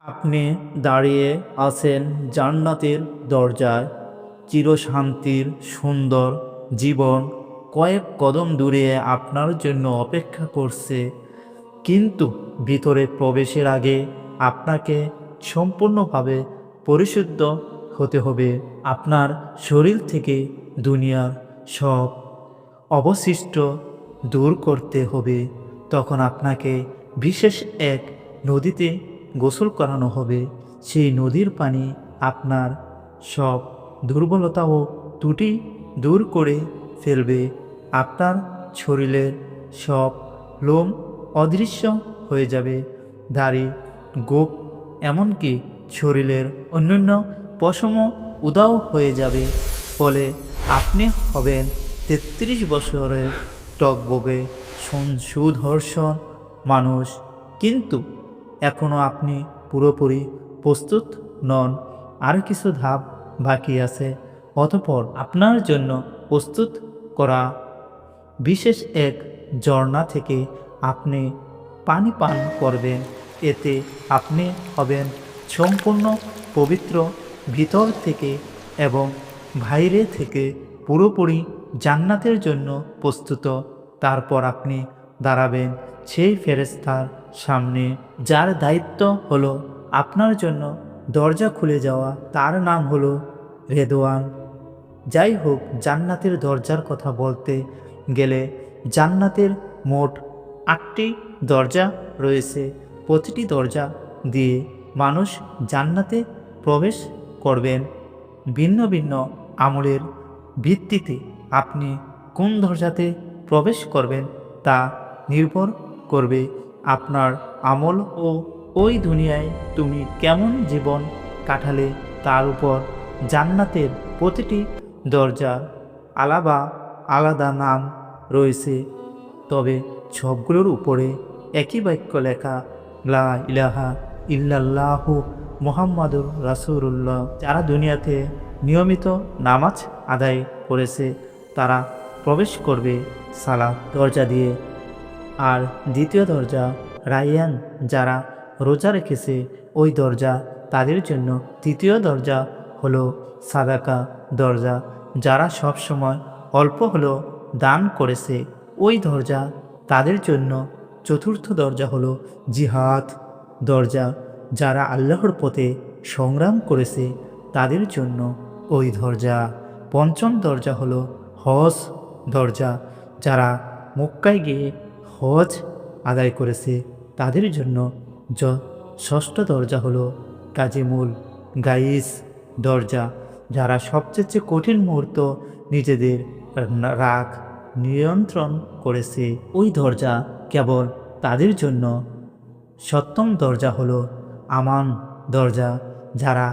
আপনি দাঁড়িয়ে আছেন জান্নাতের দরজায়। চিরশান্তির সুন্দর জীবন কয়েক কদম দূরে আপনার জন্য অপেক্ষা করছে। কিন্তু ভিতরে প্রবেশের আগে আপনাকে সম্পূর্ণভাবে পরিশুদ্ধ হতে হবে। আপনার শরীর থেকে দুনিয়ার সব অবশিষ্ট দূর করতে হবে। তখন আপনাকে বিশেষ এক নদীতে গোসল করানো হবে। সেই নদীর পানি আপনার সব দুর্বলতা ও ত্রুটি দূর করে ফেলবে। আপনার শরীরের সব লোম অদৃশ্য হয়ে যাবে, দাড়ি, গোঁফ, এমনকি শরীরের অন্যান্য পশমও উধাও হয়ে যাবে। ফলে আপনি হবেন ৩৩ বছরের টকবগে সুদর্শন মানুষ। কিন্তু এখনও আপনি পুরোপুরি প্রস্তুত নন। আর কিছু ধাপ বাকি আছে। অতঃপর আপনার জন্য প্রস্তুত করা বিশেষ এক ঝর্ণা থেকে আপনি পানি পান করবেন। এতে আপনি হবেন সম্পূর্ণ পবিত্র, ভিতর থেকে এবং বাইরে থেকে পুরোপুরি জান্নাতের জন্য প্রস্তুত। তারপর আপনি দাঁড়াবেন সেই ফেরেশতার সামনে, যার দায়িত্ব হলো আপনার জন্য দরজা খুলে যাওয়া। তার নাম হলো রেদওয়ান। যাই হোক, জান্নাতের দরজার কথা বলতে গেলে জান্নাতের মোট ৮টি দরজা রয়েছে। প্রতিটি দরজা দিয়ে মানুষ জান্নাতে প্রবেশ করবেন। ভিন্ন ভিন্ন আমলের ভিত্তিতে আপনি কোন দরজাতে প্রবেশ করবেন তা নির্ভর করবে আপনার আমল ও ওই দুনিয়ায় তুমি কেমন জীবন কাটালে তার উপর। জান্নাতের প্রতিটি দরজার আলাদা নাম রয়েছে, তবে সবগুলোর উপরে একই বাক্য লেখা, লা ইলাহা ইল্লাল্লাহু মুহাম্মাদুর রাসূলুল্লাহ। যারা দুনিয়াতে নিয়মিত নামাজ আদায় করেছে তারা প্রবেশ করবে সালাত দরজা দিয়ে। আর দ্বিতীয় দরজা রায়্যান, যারা রোজা রেখেছে ওই দরজা তাদের জন্য। তৃতীয় দরজা হলো সাদাকা দরজা, যারা সব সময় অল্প হলেও দান করেছে ওই দরজা তাদের জন্য। চতুর্থ দরজা হলো জিহাদ দরজা, যারা আল্লাহর পথে সংগ্রাম করেছে তাদের জন্য ওই দরজা। পঞ্চম দরজা হলো হজ দরজা, যারা মক্কায় গিয়ে হজ আদায় করেছে তাদের জন্য। ষষ্ঠ দরজা হলো কাজিমুল গাইস দরজা, যারা সবচেয়ে কঠিন মুহূর্ত নিজেদের রাগ নিয়ন্ত্রণ করেছে ওই দরজা কেবল তাদের জন্য। সপ্তম দরজা হলো আমান দরজা, যারা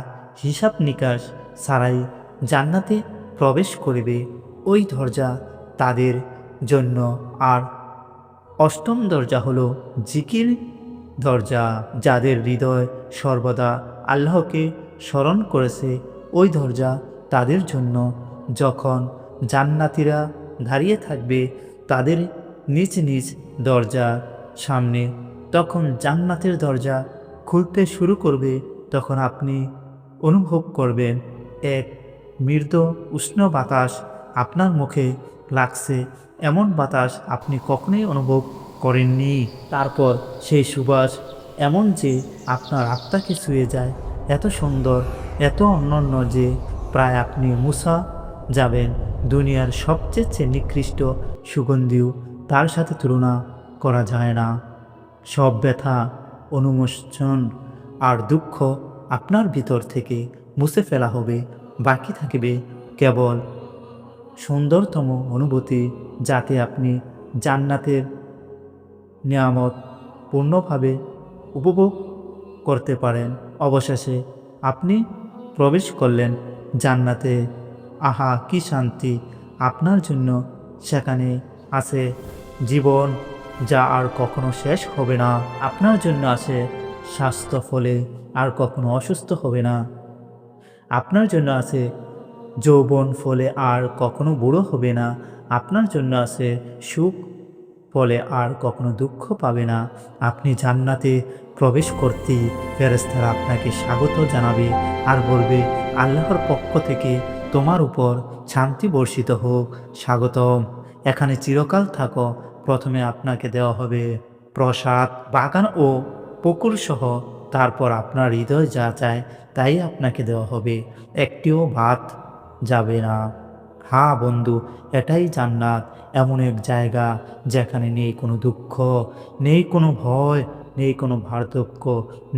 হিসাব নিকাশ ছাড়াই জান্নাতে প্রবেশ করবে ওই দরজা তাদের জন্য। আর অষ্টম দরজা হলো জিকির দরজা, যাদের হৃদয় সর্বদা আল্লাহকে স্মরণ করেছে ওই দরজা তাদের জন্য। যখন জান্নাতীরা দাঁড়িয়ে থাকবে তাদের নিজ নিজ দরজার সামনে, তখন জান্নাতের দরজা খুলতে শুরু করবে। তখন আপনি অনুভব করবেন এক মৃদু উষ্ণ বাতাস আপনার মুখে লাগছে। এমন বাতাস আপনি কখনোই অনুভব করেননি। তারপর সেই সুবাস এমন যে আপনার আত্মাকে ছুঁয়ে যায়, এত সুন্দর, এত অনন্য যে প্রায় আপনি মুছা যাবেন। দুনিয়ার সবচেয়ে নিকৃষ্ট সুগন্ধিও তার সাথে তুলনা করা যায় না। সব ব্যথা, অনুমোচন আর দুঃখ আপনার ভিতর থেকে মুছে ফেলা হবে। বাকি থাকবে কেবল সুন্দরতম অনুভূতি, যাতে আপনি জান্নাতের নিয়ামত পূর্ণভাবে উপভোগ করতে পারেন। অবশেষে আপনি প্রবেশ করলেন জান্নাতে। আহা, কি শান্তি! আপনার জন্য সেখানে আছে জীবন যা আর কখনো শেষ হবে না। আপনার জন্য আছে স্বাস্থ্য, ফলে আর কখনো অসুস্থ হবে না। আপনার জন্য আছে যৌবন, ফলে আর কখনো বুড়ো হবে না। আপনার জন্য আছে সুখ, ফলে আর কখনো দুঃখ পাবে না। আপনি জান্নাতে প্রবেশ করতেই ফেরেশতারা আপনাকে স্বাগত জানাবে আর বলবে, আল্লাহর পক্ষ থেকে তোমার উপর শান্তি বর্ষিত হোক, স্বাগতম, এখানে চিরকাল থাকো। প্রথমে আপনাকে দেওয়া হবে প্রসাদ, বাগান ও পুকুর সহ, তারপর আপনার হৃদয় যা চায় তাই আপনাকে দেওয়া হবে, একটিও ভাত যাবে না। হ্যাঁ বন্ধু, এটাই জান্নাত, এমন এক জায়গা যেখানে নেই কোনো দুঃখ, নেই কোনো ভয়, নেই কোনো বার্ধক্য,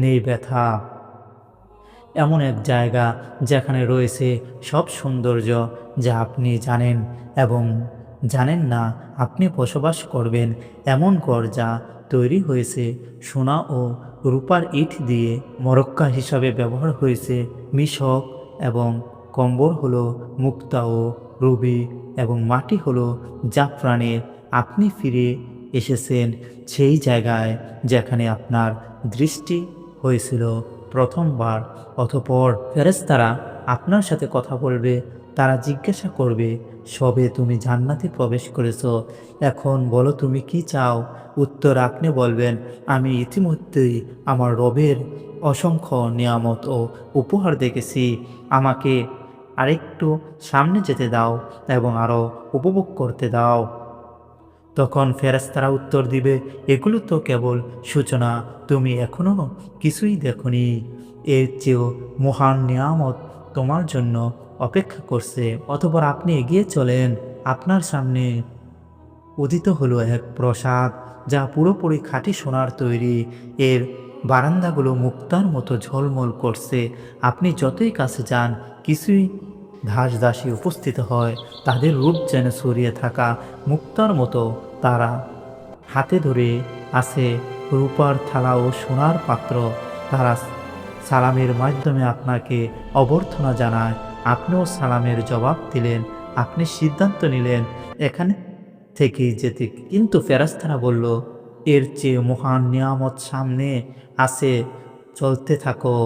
নেই ব্যথা। এমন এক জায়গা যেখানে রয়েছে সব সৌন্দর্য যা আপনি জানেন এবং জানেন না আপনি বসবাস করবেন, এমন ঘর যা তৈরি হয়েছে সোনা ও রূপার ইট দিয়ে, মরক্কা হিসাবে ব্যবহার হয়েছে মিশক, এবং কম্বল হলো মুক্তা ও রুবি, এবং মাটি হলো জাফরানের। আপনি ফিরে এসেছেন সেই জায়গায় যেখানে আপনার দৃষ্টি হয়েছিল প্রথমবার। অতঃপর ফেরেশতারা আপনার সাথে কথা বলবে, তারা জিজ্ঞাসা করবে, সবে তুমি জান্নাতে প্রবেশ করেছ, এখন বলো তুমি কি চাও। উত্তর আপনি বলবেন, আমি ইতিমধ্যেই আমার রবের অসংখ্য নিয়ামত ও উপহার দেখেছি, আমাকে আরেকটু সামনে যেতে দাও এবং আরও উপভোগ করতে দাও। তখন ফেরেশতারা উত্তর দিবে, এগুলো তো কেবল সূচনা, তুমি এখনও কিছুই দেখনি, এর চেয়েও মহান নিয়ামত তোমার জন্য অপেক্ষা করছে। অতঃপর আপনি এগিয়ে চলেন, আপনার সামনে উদিত হলো এক প্রাসাদ যা পুরোপুরি খাঁটি সোনার তৈরি, এর বারান্দাগুলো মুক্তার মতো ঝলমল করছে। আপনি যতই কাছে যান কিছুই দাসী উপস্থিত হয়, তাদের রূপ যেন ছড়িয়ে থাকা মুক্তার মতো। তারা হাতে ধরে আছে রূপার থালা ও সোনার পাত্র, তারা সালামের মাধ্যমে আপনাকে অভ্যর্থনা জানায়, আপনিও সালামের জবাব দিলেন, আপনি সিদ্ধান্ত নিলেন এখানে থেকেই যেতে। কিন্তু ফেরেশতারা বলল, এর চেয়ে মহান নিয়ামত সামনে আছে, চলতে থাকো।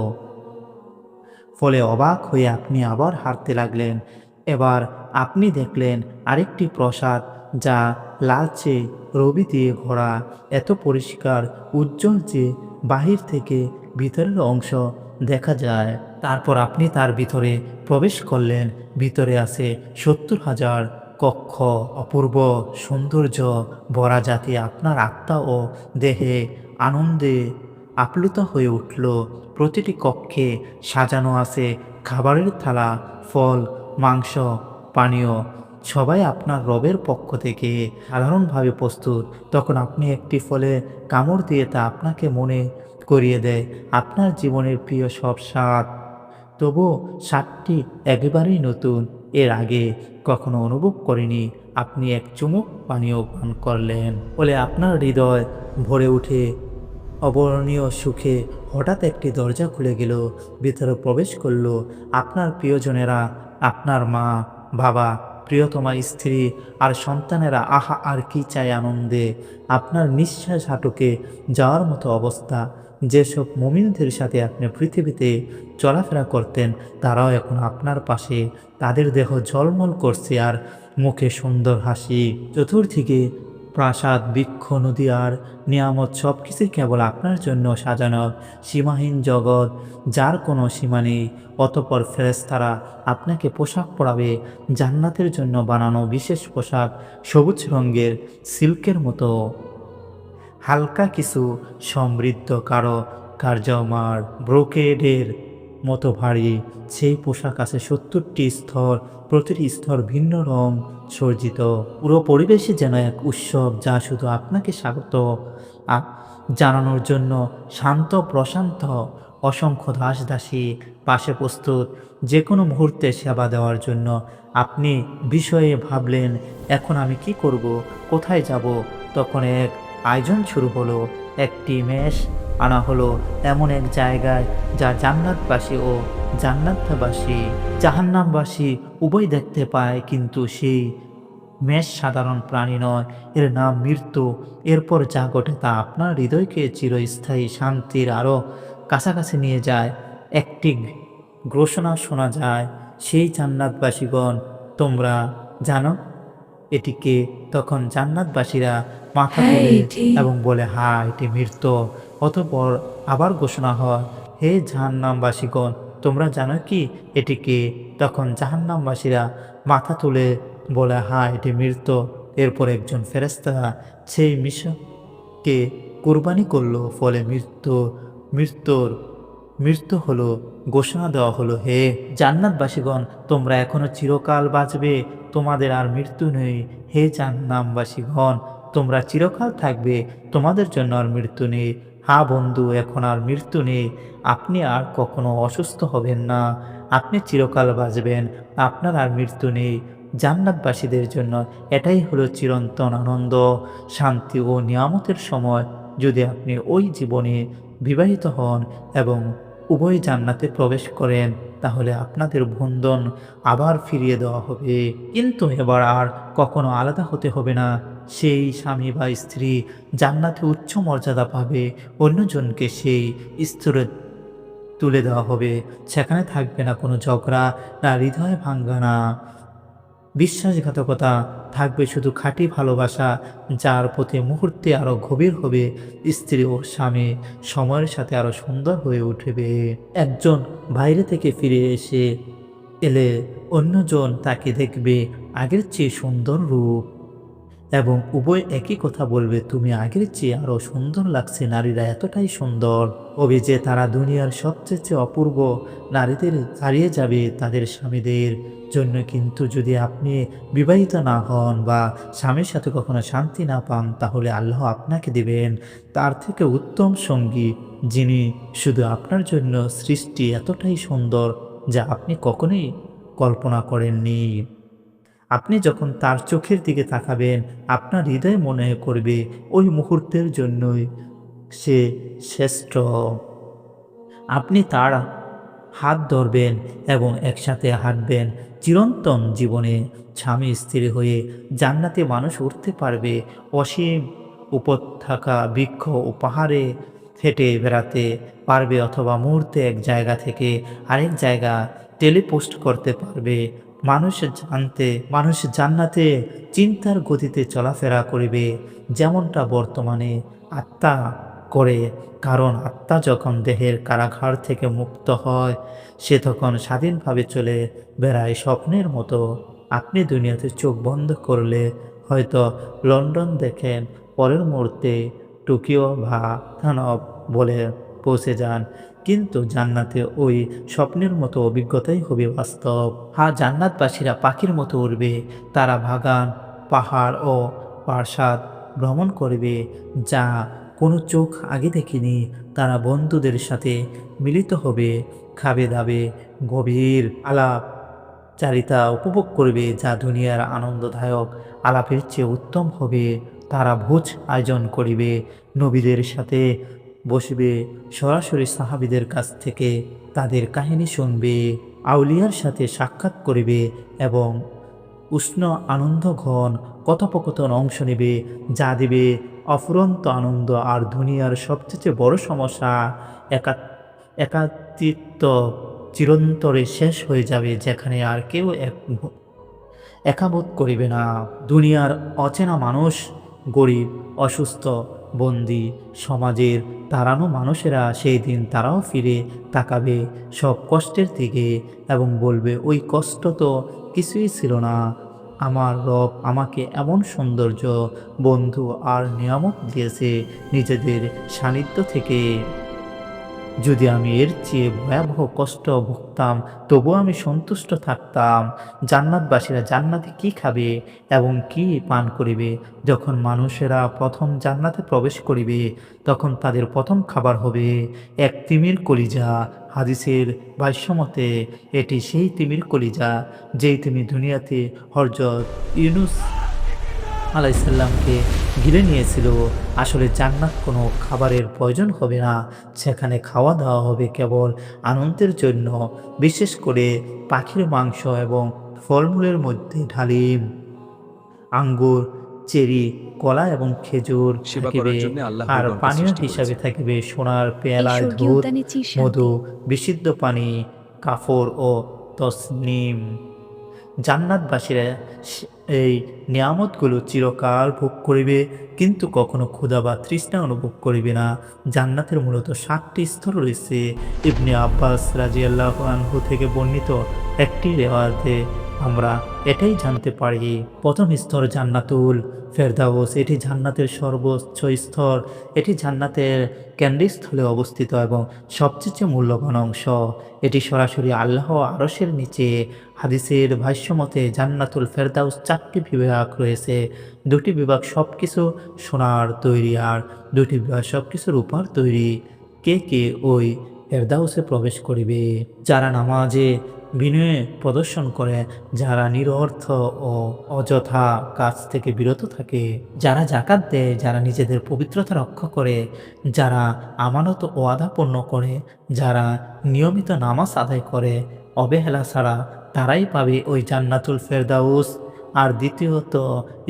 ফলে অবাক হয়ে আপনি আবার হাঁটতে লাগলেন। এবার আপনি দেখলেন আরেকটি প্রাসাদ যা লালচে রবি দিয়ে ভরা, এত পরিষ্কার উজ্জ্বল যে বাহির থেকে ভিতরের অংশ দেখা যায়। তারপর আপনি তার ভিতরে প্রবেশ করলেন। ভিতরে আছে 70,000 কক্ষ, অপূর্ব সৌন্দর্য ভরা, জাতি আপনার আত্মা ও দেহে আনন্দে আপ্লুত হয়ে উঠল। প্রতিটি কক্ষে সাজানো আছে খাবারের থালা, ফল, মাংস, পানীয়, সবাই আপনার রবের পক্ষ থেকে সাধারণভাবে প্রস্তুত। তখন আপনি একটি ফলে কামড় দিয়ে তা আপনাকে মনে করিয়ে দেয় আপনার জীবনের প্রিয় সব স্বাদ। তবু স্বাদটি একেবারেই নতুন, এর আগে কখনো অনুভব করেনি। আপনি এক চুমুক পানীয় পান করলেন, ফলে আপনার হৃদয় ভরে উঠে অবর্ণনীয় সুখে। হঠাৎ একটি দরজা খুলে গেল, ভিতরে প্রবেশ করল আপনার প্রিয়জনেরা, আপনার মা, বাবা, প্রিয়তমা স্ত্রী আর সন্তানেরা। আহা, আর কি চাই আনন্দে! আপনার নিঃশ্বাস হাঁটুকে যাওয়ার মতো অবস্থা। যেসব মুমিনদের সাথে আপনি পৃথিবীতে চলাফেরা করতেন তারাও এখন আপনার পাশে, তাদের দেহ ঝলমল করছে আর মুখে সুন্দর হাসি। চতুর্দিকে প্রাসাদ, বৃক্ষ, নদী আর নিয়ামত, সব কিছুই কেবল আপনার জন্য সাজানো সীমাহীন জগৎ যার কোনো সীমা নেই। অতঃপর ফেরেশতারা আপনাকে পোশাক পরাবে, জান্নাতের জন্য বানানো বিশেষ পোশাক, সবুজ রঙের সিল্কের মতো হালকা, কিছু সমৃদ্ধ, কারো কার্যমার ব্রোকেডের মতো ভারী। সেই পোশাক আছে 70টি স্তর, প্রতিটি স্তর ভিন্ন রং সজ্জিত। পুরো পরিবেশে যেন এক উৎসব যা শুধু আপনাকে স্বাগত জানানোর জন্য শান্ত, প্রশান্ত। অসংখ্য দাসী পাশে প্রস্তুত যে কোনো মুহূর্তে সেবা দেওয়ার জন্য। আপনি বিষয়ে ভাবলেন, এখন আমি কি করব, কোথায় যাব? তখন এক আয়োজন শুরু হলো। একটি মেষ আনা হলো এমন এক জায়গায় যা জান্নাতবাসী ও জান্নাতবাসী, জাহান্নামবাসী উভয় দেখতে পায়, কিন্তু সেই মেষ সাধারণ প্রাণী নয়, এর নাম মৃত্যু। এরপর যা ঘটে তা আপনার হৃদয়কে চিরস্থায়ী শান্তির আরও কাছাকাছি নিয়ে যায়। একটি ঘোষণা শোনা যায়, সেই জান্নাতবাসীগণ, তোমরা জানো এটিকে? তখন জান্নাতবাসীরা মাথা তোলে এবং বলে, হ্যাঁ, এটি মৃত্যু। অতঃপর আবার ঘোষণা হয়, হে জাহান্নামবাসীগণ, তোমরা জানো কি এটি কে? তখন জাহান্নামবাসীরা মাথা তুলে বলে, হ্যাঁ, এটি মৃত্যু। এরপর একজন ফেরেশতা সেই মিশকে কুরবানি করলো, ফলে মৃত্যুর মৃত্যু হলো। ঘোষণা দেওয়া হলো, হে জান্নাতবাসীগণ, তোমরা এখনো চিরকাল বাঁচবে, তোমাদের আর মৃত্যু নেই। হে জাহান্নামবাসীগণ, তোমরা চিরকাল থাকবে, তোমাদের জন্য আর মৃত্যু নেই। হ্যাঁ বন্ধু, এখন আর মৃত্যু নেই, আপনি আর কখনো অসুস্থ হবেন না, আপনি চিরকাল বাঁচবেন, আপনার আর মৃত্যু নেই। জান্নাতবাসীদের জন্য এটাই হলো চিরন্তন আনন্দ, শান্তি ও নিয়ামতের সময়। যদি আপনি ওই জীবনে বিবাহিত হন এবং উভয় জান্নাতে প্রবেশ করেন, তাহলে আপনাদের বন্ধন আবার ফিরিয়ে দেওয়া হবে। কিন্তু এবার আর কখনো আলাদা হতে হবে না। সেই স্বামী বা স্ত্রী জান্নাতে উচ্চ মর্যাদা পাবে, অন্যজনকে সেই স্তরে তুলে দেওয়া হবে। সেখানে থাকবে না কোনো ঝগড়া, না হৃদয় ভাঙ্গানা, বিশ্বাসঘাতকতা, থাকবে শুধু খাঁটি ভালোবাসা, যার প্রতি মুহূর্তে আরও গভীর হবে। স্ত্রী ও স্বামী সময়ের সাথে আরও সুন্দর হয়ে উঠবে। একজন বাইরে থেকে ফিরে এলে অন্যজন তাকে দেখবে আগের চেয়ে সুন্দর রূপ, এবং উভয় একই কথা বলবে, তুমি আগের চেয়ে আরও সুন্দর লাগছে, নারীরা এতটাই সুন্দর হবে যে তারা দুনিয়ার সবচেয়ে অপূর্ব নারীদের হারিয়ে যাবে তাদের স্বামীদের জন্য। কিন্তু যদি আপনি বিবাহিত না হন বা স্বামীর সাথে কখনো শান্তি না পান, তাহলে আল্লাহ আপনাকে দিবেন তার থেকে উত্তম সঙ্গী, যিনি শুধু আপনার জন্য সৃষ্টি এতটাই সুন্দর যা আপনি কখনোই কল্পনা করেননি। আপনি যখন তার চোখের দিকে তাকাবেন, আপনার হৃদয় মনে করবে ওই মুহূর্তের জন্যই সে শ্রেষ্ঠ। আপনি তার হাত ধরবেন এবং একসাথে হাঁটবেন চিরন্তন জীবনে। স্বামী স্ত্রী হয়ে জান্নাতে মানুষ উঠতে পারবে, অসীম উপত্যকা, বৃক্ষ ও পাহাড়ে হেঁটে বেড়াতে পারবে, অথবা মুহূর্তে এক জায়গা থেকে আরেক জায়গা টেলিপোস্ট করতে পারবে। মানুষ জান্নাতে চিন্তার গতিতে চলাফেরা করিবে, যেমনটা বর্তমানে আত্মা করে। কারণ আত্মা যখন দেহের কারাগার থেকে মুক্ত হয়, সে তখন স্বাধীনভাবে চলে বেড়ায় স্বপ্নের মতো। আপনি দুনিয়াতে চোখ বন্ধ করলে হয়তো লন্ডন দেখেন, পরের মুহূর্তে টোকিও বা থানব বলে পৌঁছে যান, কিন্তু জান্নাতে ওই স্বপ্নের মতো অভিজ্ঞতাই হবে বাস্তব। হ্যাঁ, জান্নাতবাসীরা পাখির মতো উড়বে, তারা বাগান, পাহাড় ও প্রাসাদ ভ্রমণ করবে যা কোনো চোখ আগে দেখেনি। তারা বন্ধুদের সাথে মিলিত হবে, খাবে দাবে, গভীর আলাপচারিতা উপভোগ করবে যা দুনিয়ার আনন্দদায়ক আলাপের চেয়ে উত্তম হবে। তারা ভোজ আয়োজন করিবে, নবীদের সাথে বসবে, সরাসরি সাহাবীদের কাছ থেকে তাদের কাহিনী শুনবে, আউলিয়ার সাথে সাক্ষাৎ করিবে এবং উষ্ণ আনন্দঘন কথোপকথন অংশ নেবে, যা দিবে অফুরন্ত আনন্দ। আর দুনিয়ার সবচেয়ে বড় সমস্যা, একা একাকিত্ব চিরন্তরে শেষ হয়ে যাবে, যেখানে আর কেউ একাবোধ করিবে না। দুনিয়ার অচেনা মানুষ, গরিব, অসুস্থ, বন্দী, সমাজের তাড়ানো মানুষেরা সেই দিন তারাও ফিরে তাকাবে সব কষ্টের দিকে এবং বলবে, ওই কষ্ট তো কিছুই ছিল না। আমার রব আমাকে এমন সৌন্দর্য, বন্ধু আর নিয়ামত দিয়েছে নিজেদের সান্নিধ্য থেকে। যদি আমি এর চেয়ে ভয়াবহ কষ্ট ভুগতাম, তবুও আমি সন্তুষ্ট থাকতাম। জান্নাতবাসীরা জান্নাতে কি খাবে এবং কি পান করিবে? যখন মানুষেরা প্রথম জান্নাতে প্রবেশ করিবে, তখন তাদের প্রথম খাবার হবে এক তিমির কলিজা। হাদিসের ভাষ্যমতে এটি সেই তিমির কলিজা যেই তিমি দুনিয়াতে হযরত ইউনুস আলাইসাল্লামকে ঘিরে নিয়েছিল। আসলে জান্নাত কোনো খাবারের প্রয়োজন হবে না, সেখানে খাওয়া দাওয়া হবে কেবল আনন্দের জন্য। বিশেষ করে পাখির মাংস এবং ফলমূলের মধ্যে ডালিম, আঙ্গুর, চেরি, কলা এবং খেজুর সেবা থাকিবে। করার জন্য আল্লাহ আর এই গণকে পানীয় সৃষ্টি হিসাবে করেছেন। থাকিবে সোনার এই পেয়ালায় স্বর্গীয় দুধ, উদ্যানে চির মধু, শান্তি। বিশুদ্ধ পানি, কাফর ও তসনিম। জান্নাতবাসীরা এই নিয়ামতগুলো চিরকাল ভোগ করিবে, কিন্তু কখনো ক্ষুধা বা তৃষ্ণা অনুভব করিবে না। জান্নাতের মূলত ৭টি স্তর রয়েছে। ইবনে আব্বাস রাদিয়াল্লাহু আনহু থেকে বর্ণিত একটি রেওয়ায়েতে আমরা এটাই জানতে পারি। প্রথম স্তর জান্নাতুল ফেরদাউস, এটি জান্নাতের সর্বোচ্চ স্তর। এটি জান্নাতের কেন্দ্রস্থলে অবস্থিত এবং সবচেয়ে মূল্যবান অংশ। এটি সরাসরি আল্লাহ আরশের নিচে। হাদিসের ভাষ্যমতে জান্নাতুল ফেরদাউস ৪টি বিভাগ রয়েছে। ২টি বিভাগ সবকিছু সোনার তৈরি, আর ২টি বিভাগ সবকিছু রূপার তৈরি। কে কে ওই ফেরদাউসে প্রবেশ করিবে? যারা নামাজে বিনয়ে প্রদর্শন করে, যারা নিরর্থ ও অযথা কাজ থেকে বিরত থাকে, যারা জাকাত দেয়, যারা নিজেদের পবিত্রতা রক্ষা করে, যারা আমানত ও ওয়াদা পূর্ণ করে, যারা নিয়মিত নামাজ আদায় করে অবহেলা ছাড়া, তারাই পাবে ওই জান্নাতুল ফেরদাউস। আর দ্বিতীয়ত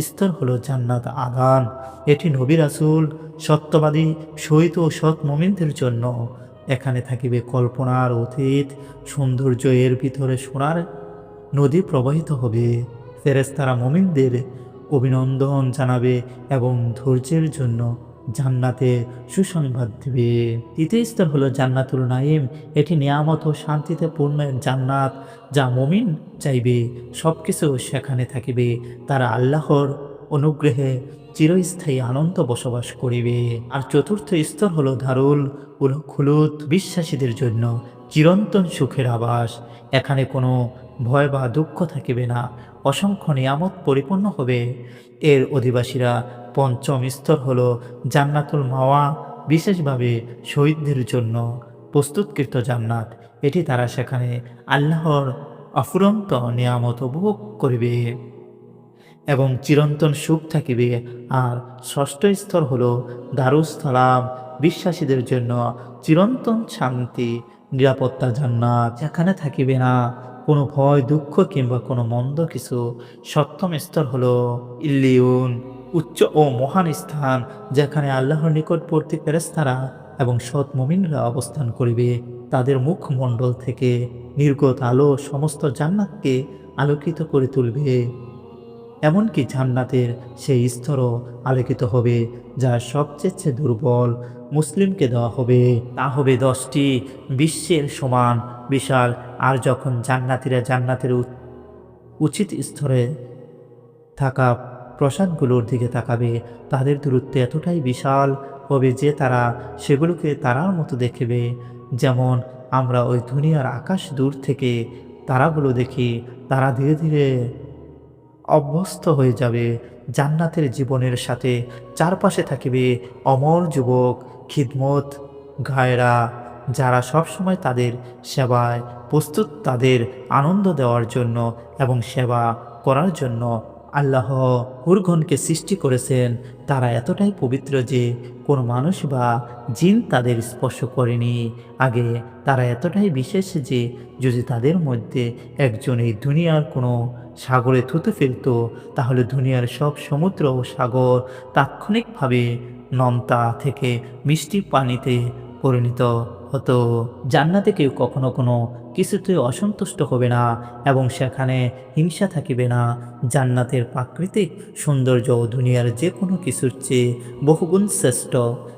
স্তর হলো জান্নাত আদান। এটি নবী রাসূল, সত্যবাদী, শহীদ ও সৎ মুমিনদের জন্য। এখানে থাকিবে কল্পনার অতীত সৌন্দর্য, এর ভিতরে সোনার নদী প্রবাহিত হবে। ফেরেশতারা মুমিনদের অভিনন্দন জানাবে এবং ধৈর্যের জন্য জান্নাতে সুসংবাদ দিবে। তৃতীয় স্তর হলো জান্নাতুল নাঈম। এটি নিয়ামত ও শান্তিতে পূর্ণ এক জান্নাত, যা মুমিন চাইবে সবকিছু সেখানে থাকিবে। তারা আল্লাহর অনুগ্রহে চিরস্থায়ী আনন্দ বসবাস করিবে। আর চতুর্থ স্তর হলো দারুল খুলুদ, বিশ্বাসীদের জন্য চিরন্তন সুখের আবাস। এখানে কোনো ভয় বা দুঃখ থাকিবে না, অসংখ্য নিয়ামত পরিপূর্ণ হবে। এর অধিবাসীরা পঞ্চম স্তর হলো জান্নাতুল মাওয়া, বিশেষভাবে শহীদদের জন্য প্রস্তুতকৃত জান্নাত। এটি তারা সেখানে আল্লাহর অফুরন্ত নিয়ামত উপভোগ করিবে এবং চিরন্তন সুখ থাকিবে। আর ষষ্ঠ স্তর হলো দারুস সালাম, বিশ্বাসীদের জন্য চিরন্তন শান্তি, নিরাপত্তা জান্নাত। যেখানে থাকিবে না কোনো ভয়, দুঃখ কিংবা কোনো মন্দ কিছু। সপ্তম স্তর হলো ইল্লিউন, উচ্চ ও মহান স্থান, যেখানে আল্লাহর নিকটবর্তী ফেরেশতারা এবং সৎ মুমিনরা অবস্থান করিবে। তাদের মুখমণ্ডল থেকে নির্গত আলো সমস্ত জান্নাতকে আলোকিত করে তুলবে। এমনকি জান্নাতের সেই স্তরও আলোকিত হবে, যা সবচেয়ে দুর্বল মুসলিমকে দেওয়া হবে। তা হবে 10টি বিশ্বের সমান বিশাল। আর যখন জান্নাতীরা জান্নাতের উচিত স্তরে থাকা প্রাসাদগুলোর দিকে তাকাবে, তাদের দূরত্ব এতটাই বিশাল হবে যে তারা সেগুলোকে তারার মতো দেখবে, যেমন আমরা ওই দুনিয়ার আকাশ দূর থেকে তারাগুলো দেখি। তারা ধীরে ধীরে অভ্যস্ত হয়ে যাবে জান্নাতের জীবনের সাথে। চারপাশে থাকিবে অমর যুবক, খিদমত গায়রা, যারা সবসময় তাদের সেবায় প্রস্তুত, তাদের আনন্দ দেওয়ার জন্য এবং সেবা করার জন্য। আল্লাহ হুরগণকে সৃষ্টি করেছেন। তারা এতটাই পবিত্র যে কোনো মানুষ বা জিন তাদের স্পর্শ করেনি আগে। তারা এতটাই বিশেষ যে যদি তাদের মধ্যে একজন এই দুনিয়ার কোনো সাগরে থুতু ফেলত, তাহলে দুনিয়ার সব সমুদ্র ও সাগর তাৎক্ষণিকভাবে নোনতা থেকে মিষ্টি পানিতে পরিণত হতো। জান্নাতে কেউ কখনো কোনো কিছুতে অসন্তুষ্ট হবে না এবং সেখানে হিংসা থাকিবে না। জান্নাতের প্রাকৃতিক সৌন্দর্য দুনিয়ার যে কোনো কিছুর চেয়ে বহুগুণ শ্রেষ্ঠ।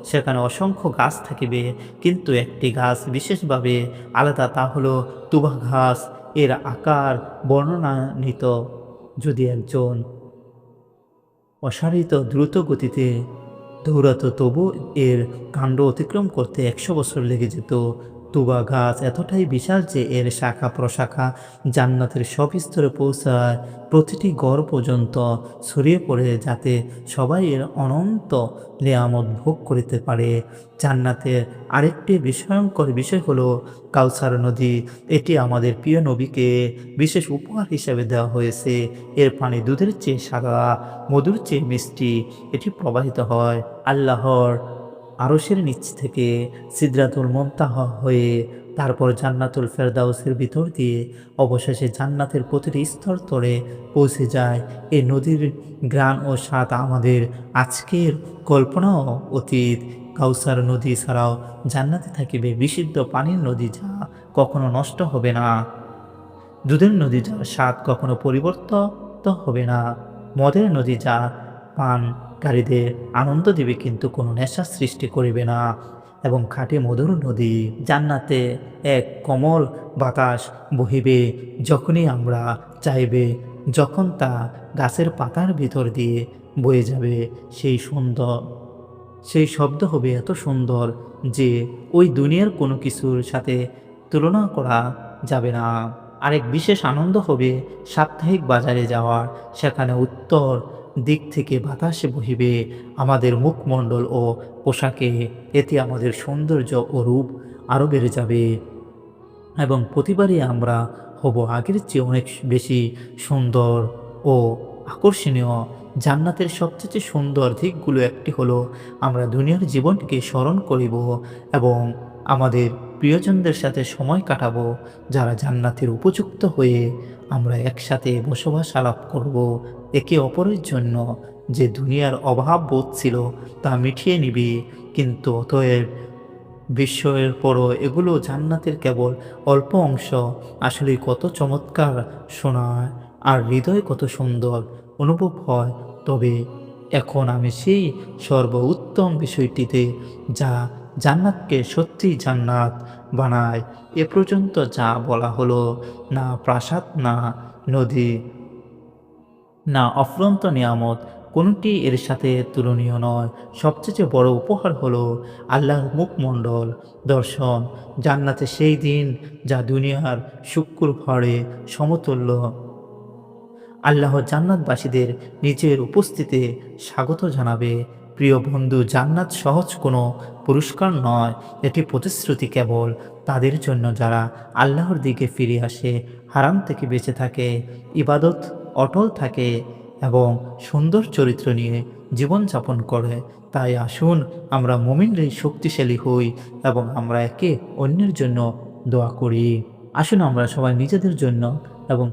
সেখানে অসংখ্য গাছ থাকিবে, কিন্তু একটি গাছ বিশেষভাবে আলাদা, তা হলো তুবা ঘাস। এর আকার বর্ণনান্বিত। যদি একজন অসারিত দ্রুত গতিতে দৌড়াতো, তবু এর কাণ্ড অতিক্রম করতে 100 বছর লেগে যেত। তুবা গাছ এতটাই বিশাল যে এর শাখা প্রশাখা জান্নাতের সব স্তরে পৌঁছায়, প্রতিটি ঘর পর্যন্ত ছড়িয়ে পড়ে, যাতে সবাই এর অনন্ত নেয়ামত ভোগ করিতে পারে। জান্নাতের আরেকটি বিস্ময়ঙ্কর বিষয় হলো কাউসার নদী। এটি আমাদের প্রিয় নবীকে বিশেষ উপহার হিসেবে দেওয়া হয়েছে। এর পানি দুধের চেয়ে সাদা, মধুর চেয়ে মিষ্টি। এটি প্রবাহিত হয় আল্লাহর আরশের নিচ থেকে সিদরাতুল মুনতাহা হয়ে, তারপর জান্নাতুল ফেরদাউসের ভিতর দিয়ে অবশেষে জান্নাতের প্রতিটি স্তর তরে পৌঁছে যায়। এই নদীর ঘ্রাণ ও স্বাদ আমাদের আজকের কল্পনাও অতীত। কাউসার নদী ছাড়াও জান্নাতে থাকিবে বিশুদ্ধ পানির নদী, যা কখনো নষ্ট হবে না। দুধের নদী, যার স্বাদ কখনো পরিবর্তিত হবে না। মদের নদী যা পানকারীদের আনন্দ দিবে কিন্তু কোনো নেশা সৃষ্টি করিবে না। এবং খাঁটি মধুর নদী জান্নাতে এক কমল বাতাস বহিবে যখনই আমরা চাইবে, যখন তা গাছের পাতার ভিতর দিয়ে বয়ে যাবে। সেই শব্দ হবে এত সুন্দর যে ওই দুনিয়ার কোনো কিছুর সাথে তুলনা করা যাবে না। আরেক বিশেষ আনন্দ হবে সাপ্তাহিক বাজারে যাওয়ার। সেখানে উত্তর দিক থেকে বাতাসে বহিবে আমাদের মুখমণ্ডল ও পোশাকে। এতে আমাদের সৌন্দর্য ও রূপ আরও বেড়ে যাবে এবং প্রতিবারই আমরা হব আগের চেয়ে অনেক বেশি সুন্দর ও আকর্ষণীয়। জান্নাতের সবচেয়ে সুন্দর দিকগুলো একটি হলো আমরা দুনিয়ার জীবনকে স্মরণ করিব এবং আমাদের প্রিয়জনদের সাথে সময় কাটাবো যারা জান্নাতের উপযুক্ত হয়ে আমরা একসাথে বসবাস আলাপ করব একে অপরের জন্য। যে দুনিয়ার অভাব বোধ ছিল তা মিটিয়ে নিবি, কিন্তু অতএব বিস্ময়ের পরও এগুলো জান্নাতের কেবল অল্প অংশ। আসলে কত চমৎকার শোনায় আর হৃদয় কত সুন্দর অনুভব হয়। তবে এখন আমি সেই সর্বোত্তম বিষয়টিতে যা জান্নাতকে সত্যি জান্নাত বানায়। এ পর্যন্ত যা বলা হলো, না প্রাসাদ, না নদী, না অফুরন্ত নিয়ামত, কোনটি এর সাথে তুলনীয় নয়। সবচেয়ে বড় উপহার হলো আল্লাহর মুখমণ্ডল দর্শন। জান্নাতে সেই দিন যা দুনিয়ার শুক্র ভরে সমতুল্য। আল্লাহ জান্নাতবাসীদের নিজের উপস্থিতিতে স্বাগত জানাবে। প্রিয় বন্ধু, জান্নাত সহজ কোনো পুরস্কার নয়, এটি প্রতিশ্রুতি কেবল তাদের জন্য যারা আল্লাহর দিকে ফিরে আসে, হারাম থেকে বেঁচে থাকে, ইবাদত অটল থাকে এবং সুন্দর চরিত্র নিয়ে জীবনযাপন করে। তাই আসুন আমরা মুমিনরাই শক্তিশালী হই এবং আমরা একে অন্যের জন্য দোয়া করি। আসুন আমরা সবাই নিজেদের জন্য এবং